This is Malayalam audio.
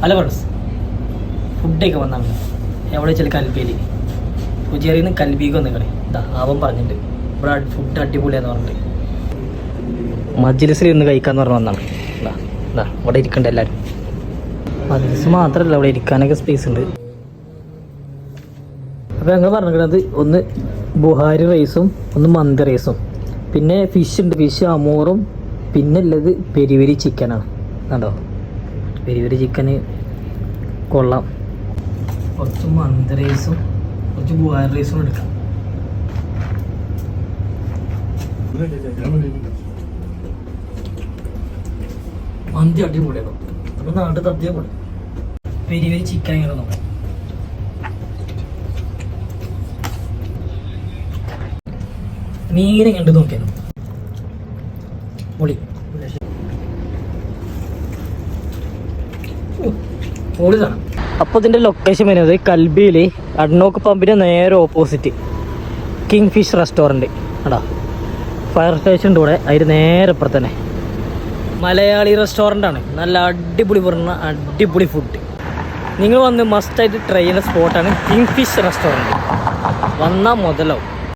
അല്ല ഫ്രണ്ട്സ്, ഫുഡൊക്കെ വന്നാണ് എവിടെ വെച്ചാൽ കൽബിയിൽ പുജേറിയിൽ നിന്ന് കൽബിക്ക് വന്നിക്കണേ. ഇതാ അവൻ പറഞ്ഞിട്ടുണ്ട് ഇവിടെ ഫുഡ് അടിപൊളിയാന്ന് പറഞ്ഞിട്ട് മജ്ലിസിൽ ഇരുന്ന് കഴിക്കാന്ന് പറഞ്ഞ് വന്നാണ്. ഇതാ ഇതാ ഇവിടെ ഇരിക്കണ്ട എല്ലാവരും. മജ്ലിസ് മാത്രമല്ല ഇവിടെ ഇരിക്കാനൊക്കെ സ്പേസ് ഉണ്ട്. അപ്പോൾ ഞങ്ങൾ പറഞ്ഞിരിക്കുന്നത് ഒന്ന് ബുഹാരി റൈസും ഒന്ന് മന്തി റൈസും പിന്നെ ഫിഷ് ഉണ്ട്, ഫിഷ് അമൂറും പിന്നെ ഉള്ളത് പെരി പെരി ചിക്കനാണ്. കണ്ടോ പെരി പെരി ചിക്കന് കൊള്ളാം. കുറച്ച് മന്തി റൈസും കുറച്ച് ബുഹാരി റൈസും എടുക്കാം. മന്തി അടിപൊളിയാണോ അപ്പോൾ നാട്ടിൽ തത്തിയാൽ പോലെ പെരി പെരി ചിക്കൻ ഇങ്ങനെ നോക്കാം. മീനെ കണ്ട് നോക്കിയാലോ പൊളി പൊളിതാണ്. അപ്പോൾ ഇതിൻ്റെ ലൊക്കേഷൻ വരുന്നത് കൽബിയിൽ അഡ്നോക്ക് പമ്പിൻ്റെ നേരെ ഓപ്പോസിറ്റ് കിങ് ഫിഷ് റെസ്റ്റോറൻറ്റ് ആടാ. ഫയർ സ്റ്റേഷൻ്റെ കൂടെ അതിന് നേരെ അപ്പുറത്ത് തന്നെ മലയാളി റെസ്റ്റോറൻ്റാണ്. നല്ല അടിപൊളി പറഞ്ഞ അടിപൊളി ഫുഡ്. നിങ്ങൾ വന്ന് മസ്റ്റായിട്ട് ട്രൈ ചെയ്യുന്ന സ്പോട്ടാണ് കിങ് ഫിഷ് റെസ്റ്റോറൻറ്റ്. വന്നാൽ മുതലാവും.